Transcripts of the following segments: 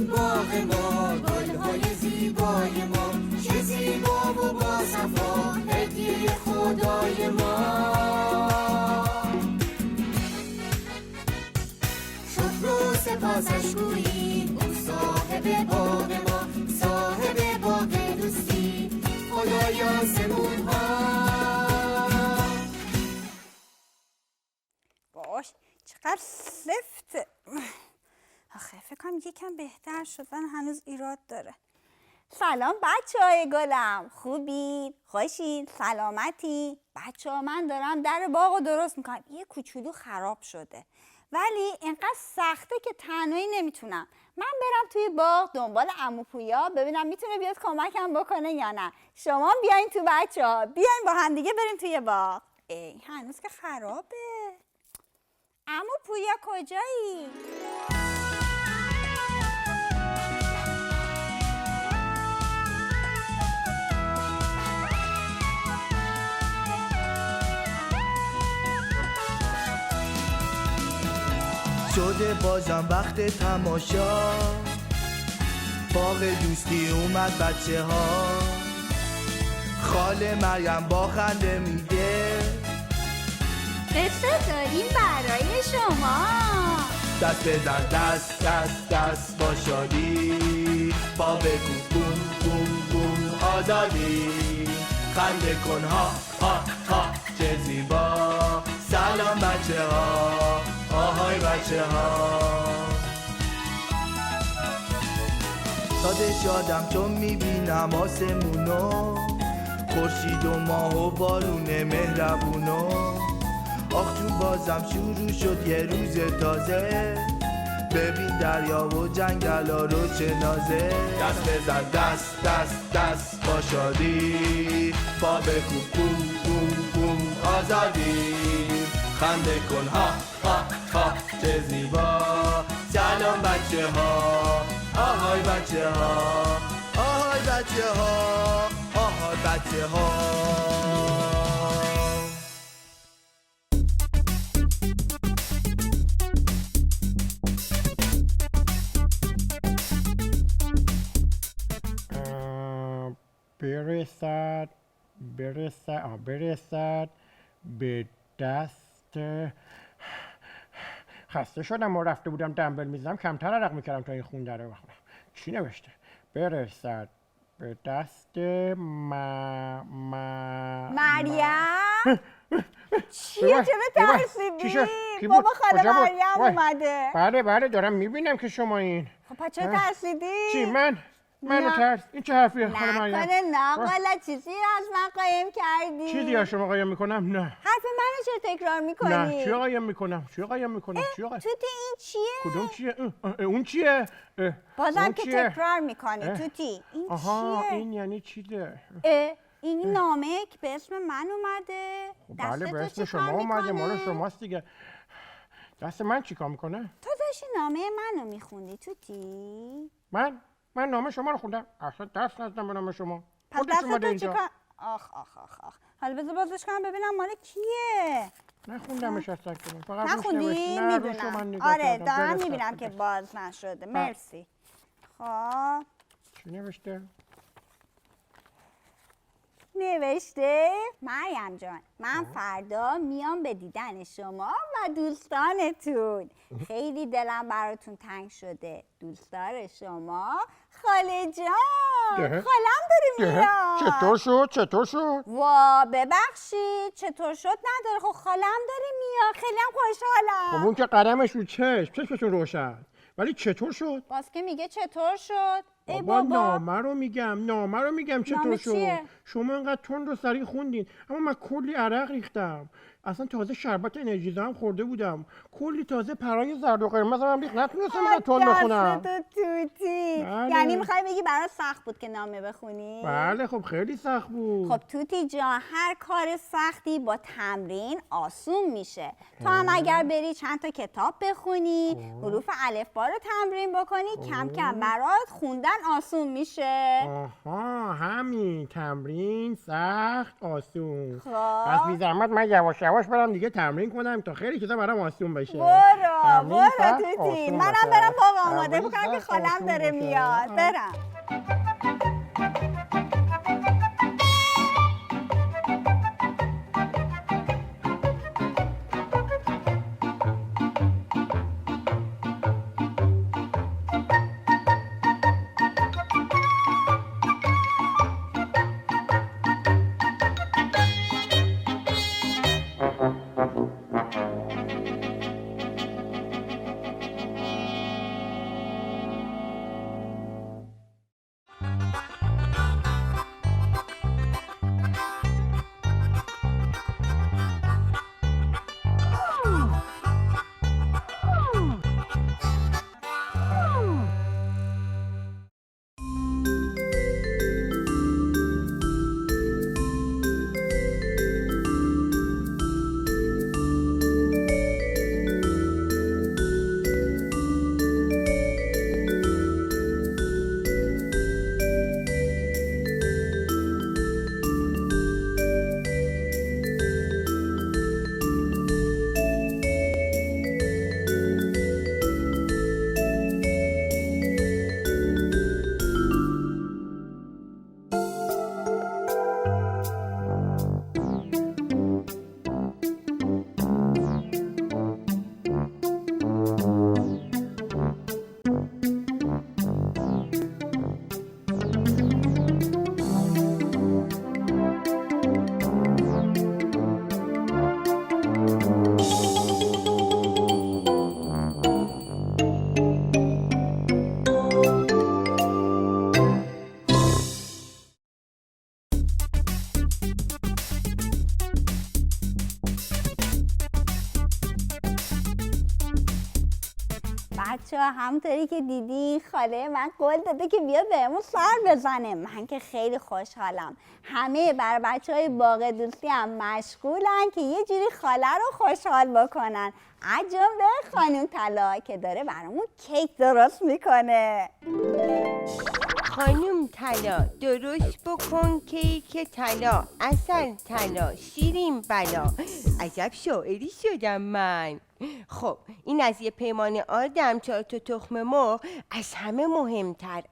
این باغ ما، گلهای زیبای ما، چه زیبا و با صفا هدیه خدای ما. شکر و سپاسش گوییم، اون صاحب باغ ما، صاحب باغ دوستی، خدای آسمون ها. باش چقدر سفته. آخه فکر کنم یکم بهتر شد ولی هنوز ایراد داره. سلام بچه‌های گلم، خوبید؟ خوشید؟ سلامتی؟ بچه‌ها من دارم در باغو درست میکنم. یه کوچولو خراب شده ولی اینقدر سخته که تنهایی نمیتونم. من برم توی باغ دنبال عمو پویا ببینم میتونه بیاد کمکم بکنه یا نه. شما بیاین تو بچه‌ها، بیاین با هم دیگه بریم توی باغ. ای هنوز که خرابه. عمو پویا کجایی؟ شده بازم وقت تماشا، باغ دوستی اومد بچه ها. خاله مریم با خنده میگه قصه داریم برای شما. دست بزن دست دست دست با شادی، با بگو بوم بوم بوم آزادی. خنده کن ها ها ها چه زیبا. سلام بچه ها، آهای بچه ها. ساده شادم چون میبینم آسمونو، خورشید و ماه و بارون مهربونو. آخ تو بازم شروع شد یه روز تازه، ببین دریا و جنگلا رو چه نازه. دست بزن دست دست دست با شادی، با بگو بوم بوم بوم آزادی. خنده کن ها ها ها چه زیبا. سلام بچه ها، آهای بچه ها، آهای بچه ها، آهای بچه ها. برسد به دست. خسته شدم و رفته بودم دنبل میزدم کمتر عرق میکردم تا این خونده رو. چی نوشته؟ برسد به دست مریم؟ چیه چرا ترسیدی؟ بابا خاله مریم اومده. بله دارم میبینم که شما این. خب چرا ترسیدی؟ چی منو ترس؟ این چه حرفیه خاله مریم؟ نه قالا چیزی از من قایم کردی؟ چیزی از شما قایم میکنم؟ نه. حرف منو چرا تکرار میکنی؟ نه چی قایم میکنم؟ توتی این چیه؟ کدوم چیه؟ اون چیه؟ بازم که تکرار میکنی توتی. این آها چیه؟ این یعنی چی ده؟ این نامه که به اسم من اومده. بله به اسم شما اومده، مال شماست دیگه. دست من چی کار میکنه؟ تو داشتی نامه منو میخوندی توتی؟ من نامه شما رو خوندم. اصلا دست نزدم به نامه شما. پس دست تو چی کار؟ آخ حالا بذار بازش کنم ببینم مال کیه. نخوندمش اصلا که نخوندی؟ میدونم. آره دارم میبینم که باز نشده. مرسی. خب چی نوشته؟ مریم جان من فردا میام به دیدن شما و دوستانتون. خیلی دلم براتون تنگ شده. دوستدار شما خاله جان. خالم داره میاد. چطور شد؟ وا ببخشید چطور شد نداره. خب خالم داره میاد. خیلی هم خوشحالم. خب اون که قدمش رو چشمشون روشن. ولی چطور شد؟ باز که میگه چطور شد؟ ای بابا بابا نامه رو میگم چطور شد؟ چیه؟ شما انقدر تند رو سریع خوندین اما من کلی عرق ریختم. اصلا تازه شربت انرژیزا هم خورده بودم. کلی تازه پرای زرد و قرمز هم ریخت. نتونستم اینقدر تند بخونم. دست تو توتی. یعنی میخوای بگی برات سخت بود که نامه بخونی؟ بله خب خیلی سخت بود. خب توتی جان هر کار سختی با تمرین آسون میشه. تو هم اگر بری چند تا کتاب بخونی، حروف الفبا رو تمرین بکنی، کم کم برات خوندن آسون میشه. آها همین تمرین سخت آسون. خب پس بی زحمت من یواش یواش برم دیگه تمرین کنم تا خیلی چیزا برام آسون بشه. برو سخت، توتی، آسون منم باشه. برم باقا آماده تمرین بکنم که سخت، خالم آسون داره باشه. میاد. برم. بچه‌ها همونطوری که دیدی خاله من قول داده که بیاد بهمون سر بزنه. من که خیلی خوشحالم. همه بر بچه‌های باغ دوستی هم مشغولن که یه جوری خاله رو خوشحال بکنن. از جمله خانم طلا که داره برامون کیک درست میکنه. خانم طلا درست بکن کیک طلا، عسل طلا، شیرین بلا. عجب شاعری شدم من. خب این از یه پیمانه آدم 4 تا تخم مرغ، از همه مهمتر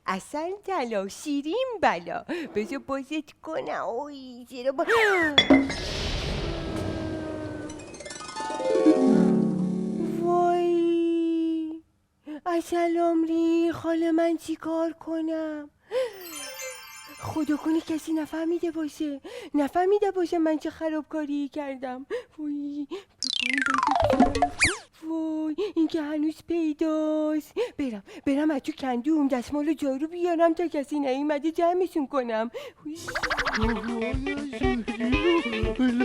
عسل طلا، شیرین بلا. بذار بازت کنم. اوی چرا وای عسل عمری، خاله من چی کار کنم؟ خدا کنه کسی نفهمیده باشه من چه خرابکاری کردم. وای این که هنوز پیداست. برم از تو کندوم دستمال و جارو بیارم تا کسی نیومده جمعشون کنم.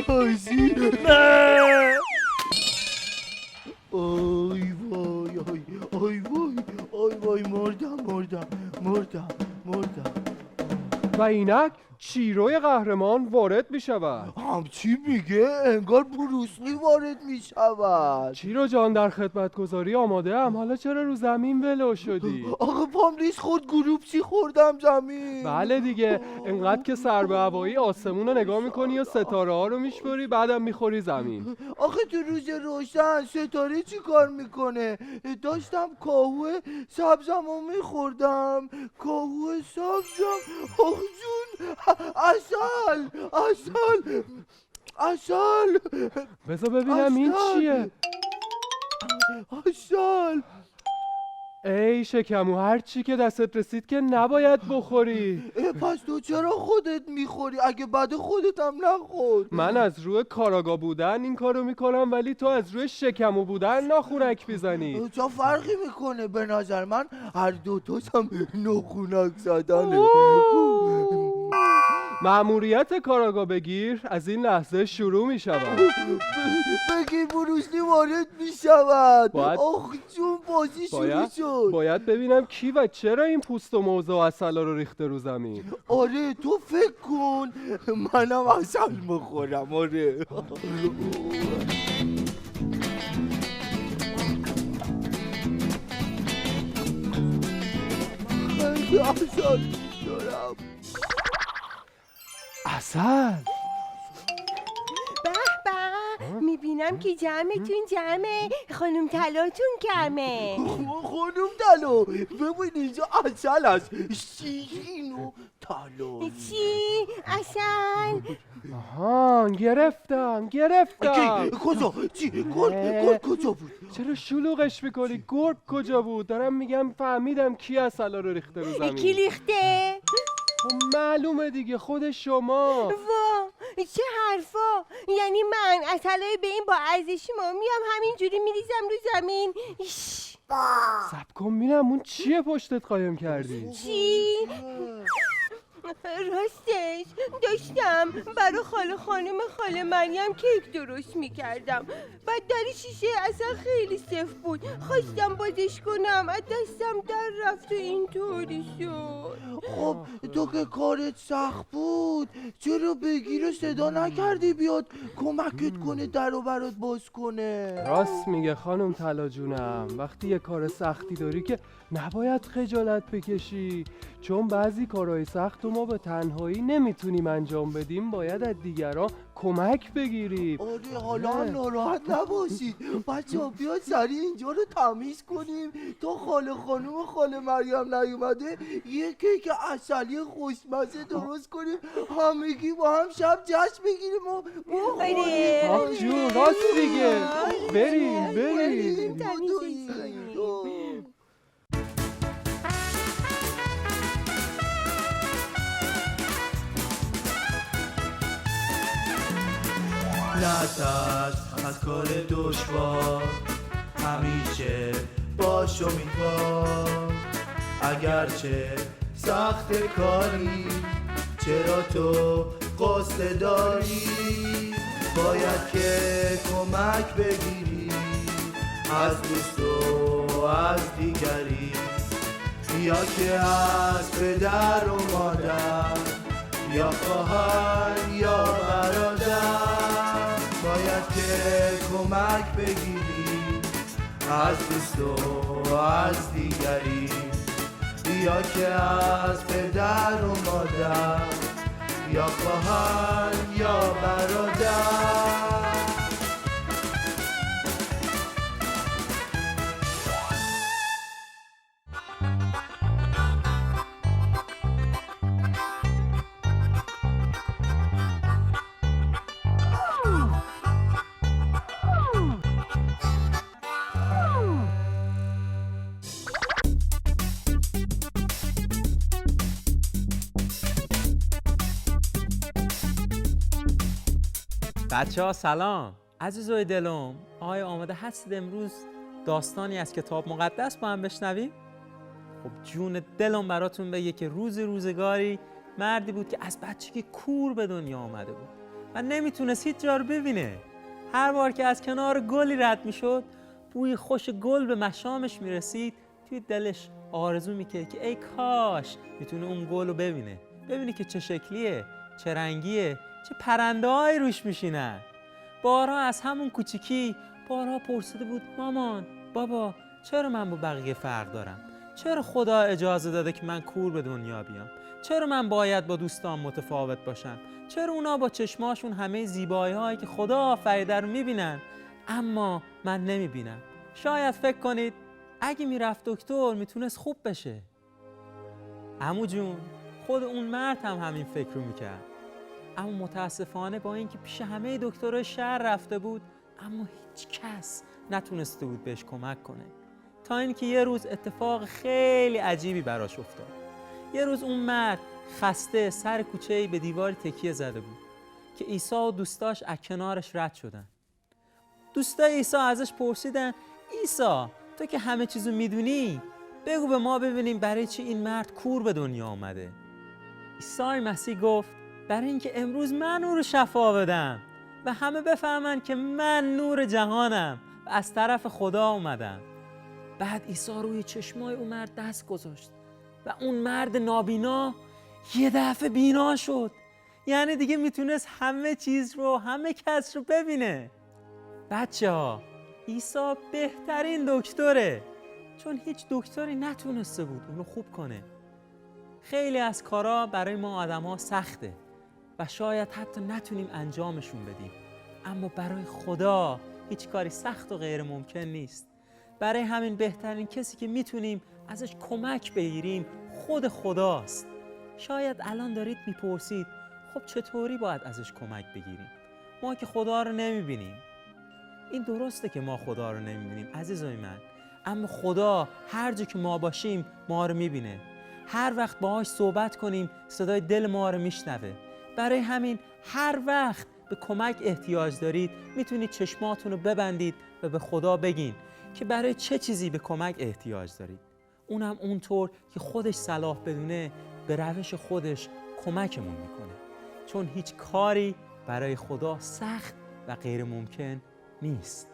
لازی آی وای آی وای مردم و اینک چیروی قهرمان وارد می شود. همچی میگه انگار بروسلی وارد میشود. چیرو جان در خدمتگزاری آماده ام. حالا چرا رو زمین ولو شدی؟ آقا پام ریز خود گروپسی خوردم زمین. بله دیگه، انقدر که سر به هوایی آسمون رو نگاه میکنی و ستاره ها رو میشوری بعدم میخوری زمین. آخه تو روز روشن ستاره چی کار میکنه؟ داشتم کاهو سبزمو میخوردم. کاهو سبزم آخ جون عسل بذار ببینم این چیه. عسل ای شکمو، هر چی که دستت رسید که نباید بخوری. پس تو چرا خودت میخوری؟ اگه بده خودت هم نخور. من از روی کاراگاه بودن این کارو میکنم ولی تو از روی شکمو بودن ناخونک میزنی. چه فرقی میکنه؟ به نظر من هر دوتاشم ناخونک زدنه. مأموریت کاراگاه بگیر از این لحظه شروع می شود. بگیر بروسلی وارد می شود. باید... آخ جون بازی شروع شد. باید ببینم کی و چرا این پوست و موزه و عسل رو ریخته رو زمین. آره تو فکر کن منم عسل میخورم. آره خیلی عسل دارم. عسل میگم که جمعتون جمعه، خانم طلاتون کمه. خانم طلا ببین اینجا عسل هست، شیرین و طلا. چی؟ اصل؟ آها گرفتم کجا؟ چی؟ گرگ کجا بود؟ چرا شلوغش میکنی؟ گرگ کجا بود؟ دارم میگم فهمیدم کی اصلا رو ریخته رو زمین. کی ریخته؟ خب معلومه دیگه، خود شما. وا چه حرفا؟ یعنی من اصلای به این با ارزشی ما میام همینجوری میریزم رو زمین؟ صبر کن ببینم اون چیه پشتت قایم کردی؟ چی؟ راستش داشتم برای خانم خاله مریم کیک درست میکردم، بعد در شیشه اصلا خیلی سفت بود، خواستم بازش کنم از دستم در رفت و اینطوری شد. خب تو که کارت سخت بود چرا بگیر صدا نکردی بیاد کمکت کنه درو برات باز کنه؟ راست میگه خانم طلا جونم، وقتی یه کار سختی داری که نباید خجالت بکشی، چون بعضی کارهای سخت ما به تنهایی نمیتونیم انجام بدیم، باید از دیگران کمک بگیریم. آره حالا هم ناراحت نباشید بچه ها، بیاد سریع اینجا رو تمیز کنیم تا خاله خانم و خاله مریم نیومده، یه کیک عسلی خوشمزه درست کنیم، همگی با هم شب جشن بگیریم و بخوریم. آخ جون راست میگه، بریم. نترس از کار دشوار، همیشه باش امیدوار، اگرچه سخت کاری چرا تو قصه داری، باید که کمک بگیری از دوست و از دیگری، یا که از پدر و مادر یا خواهر یا برادر، باید که کمک بگیری از دوست و از دیگری، یا که از پدر و مادر یا خواهر یا برادر. بچه ها سلام. عزیزای دلم، آیا آماده هستید امروز داستانی از کتاب مقدس با هم بشنویم؟ خب جون دلم براتون بگه که روزگاری مردی بود که از بچگی کور به دنیا آمده بود و نمیتونست هیچ جا رو ببینه. هر بار که از کنار گلی رد میشد، بوی خوش گل به مشامش میرسید، توی دلش آرزو میکرد که ای کاش میتونه اون گل رو ببینه که چه شکلیه، چه رنگیه، چه پرنده‌هایی روش میشینن. بارها از همون کوچیکی بارها پرسیده بود مامان، بابا، چرا من با بقیه فرق دارم؟ چرا خدا اجازه داده که من کور به دنیا بیام؟ چرا من باید با دوستان متفاوت باشم؟ چرا اونا با چشماشون همه زیبایی‌هایی که خدا آفریده رو میبینن اما من نمیبینم؟ شاید فکر کنید اگه میرفت دکتر میتونست خوب بشه. عمو جون، خود اون مرد هم همین فکر رو میکرد، اما متاسفانه با اینکه پیش همه دکترای شهر رفته بود اما هیچ کس نتونسته بود بهش کمک کنه، تا اینکه یه روز اتفاق خیلی عجیبی براش افتاد. یه روز اون مرد خسته سر کوچه‌ای به دیواری تکیه زده بود که عیسی و دوستاش از کنارش رد شدن. دوستای عیسی ازش پرسیدن عیسی، تو که همه چیزو میدونی، بگو به ما ببینیم برای چی این مرد کور به دنیا آمده. عیسی مسیح گفت برای اینکه امروز من نور شفا بدم و همه بفهمن که من نور جهانم و از طرف خدا اومدم. بعد عیسی روی چشمای اون مرد دست گذاشت و اون مرد نابینا یه دفعه بینا شد، یعنی دیگه میتونست همه چیز رو، همه کس رو ببینه. بچه ها، عیسی بهترین دکتره، چون هیچ دکتری نتونسته بود اونو خوب کنه. خیلی از کارا برای ما آدم ها سخته و شاید حتی نتونیم انجامشون بدیم، اما برای خدا هیچ کاری سخت و غیر ممکن نیست. برای همین بهترین کسی که میتونیم ازش کمک بگیریم خود خداست. شاید الان دارید میپرسید خب چطوری باید ازش کمک بگیریم؟ ما که خدا رو نمیبینیم. این درسته که ما خدا رو نمیبینیم عزیزای من، اما خدا هر جا که ما باشیم ما رو میبینه. هر وقت باهاش صحبت کنیم صدای دل ما رو میشنوه. برای همین هر وقت به کمک احتیاج دارید میتونید چشماتون رو ببندید و به خدا بگین که برای چه چیزی به کمک احتیاج دارید. اونم اونطور که خودش صلاح بدونه به روش خودش کمکمون میکنه، چون هیچ کاری برای خدا سخت و غیر ممکن نیست.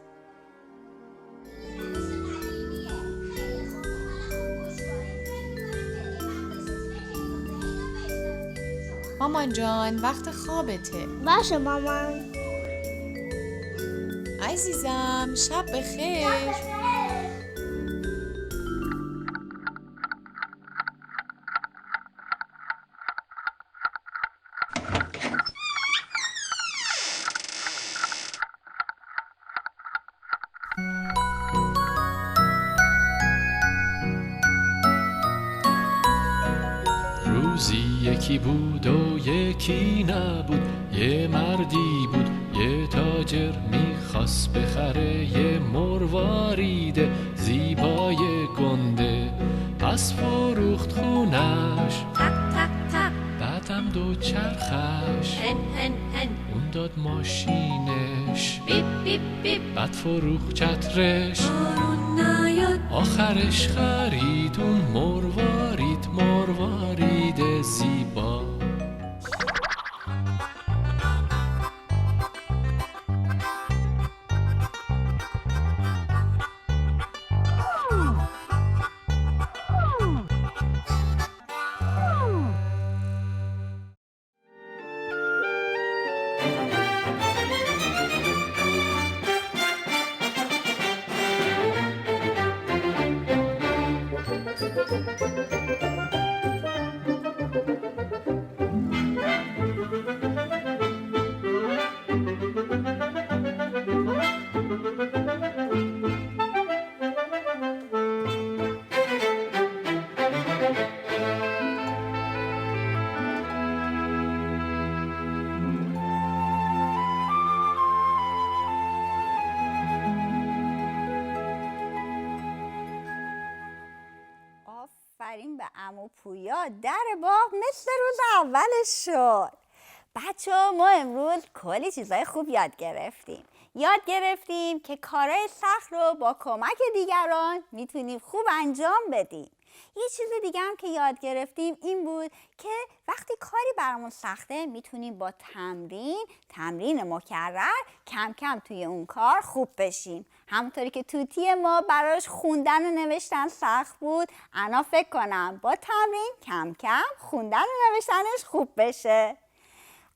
مامان جان وقت خوابته. باشه مامان. عزیزم شب بخیر. روزی یکی بود و یکی نبود، یه مردی بود یه تاجر میخواست بخره یه مروارید زیبای گنده، پس فروخت خونش تق تق تق. بعدم دو چرخش هن هن هن. اون داد ماشینش بیپ بیپ بیپ. بعد فروخت چترش، بارون نیاد. آخرش خرید اون مروارید زیبا. آفرین به عمو پویا، در باغ مثل روز اولش شد. بچه‌ها ما امروز کلی چیزای خوب یاد گرفتیم که کارهای سخت رو با کمک دیگران میتونیم خوب انجام بدیم. یه چیز دیگه هم که یاد گرفتیم این بود که وقتی کاری برامون سخته میتونیم با تمرین مکرر کم کم توی اون کار خوب بشیم. همونطوری که توتی ما براش خوندن و نوشتن سخت بود، انا فکر کنم با تمرین کم کم خوندن و نوشتنش خوب بشه.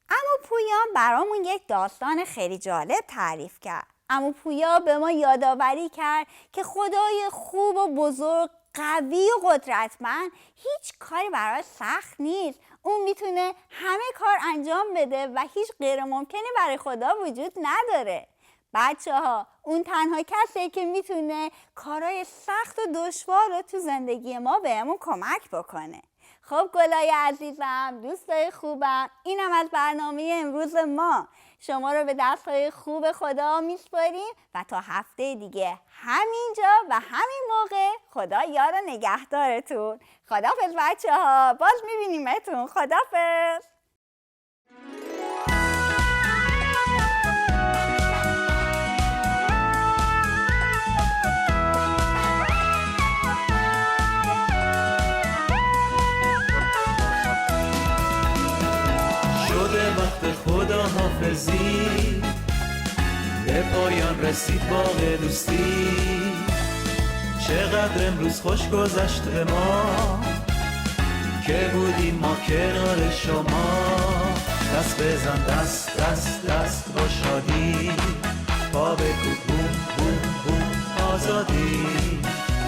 عمو پویا برامون یک داستان خیلی جالب تعریف کرد. عمو پویا به ما یادآوری کرد که خدای خوب و بزرگ، قوی و قدرتمند هیچ کاری براش سخت نیست. اون میتونه همه کار انجام بده و هیچ غیر ممکنی برای خدا وجود نداره. بچه‌ها اون تنها کسیه که میتونه کارهای سخت و دشوار رو تو زندگی ما بهمون کمک بکنه. خب گلای عزیزم، دوستای خوبم، اینم از برنامه امروز ما. شما رو به دستهای خوب خدا میسپاریم و تا هفته دیگه همینجا و همین موقع خدا یار و نگهدارتون. خداحافظ بچه‌ها، باز میبینیمتون. خداحافظ. وقت خداحافظی به پایان رسید باغ دوستی. چقدر امروز خوش گذشت به ما که بودیم ما کنار شما. دست بزن دست دست دست با شادی، پا بکوب بوم بوم بوم آزادی.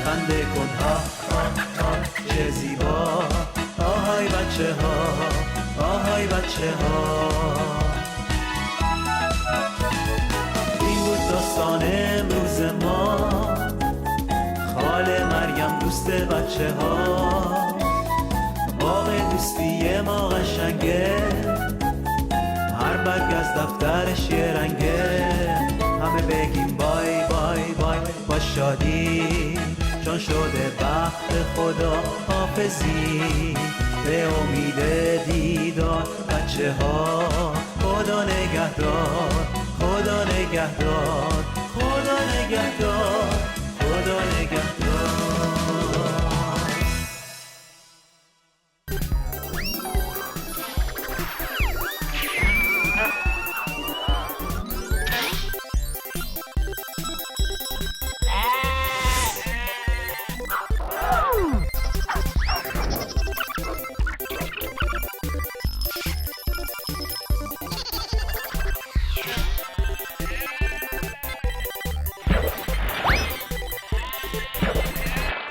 خنده کن ها ها ها چه زیبا. آهای بچه ها، آهای بچه ها. این بود داستان امروز ما، خاله مریم دوست بچه ها، باغ دوستی ما قشنگه، هر برگ از دفترش یه رنگه. همه بگیم بای بای بای با شادی، چون شده وقت خدا حافظی، به امید دیدار بچه ها. خدا نگهدار، خدا نگهدار، خدا نگهدار.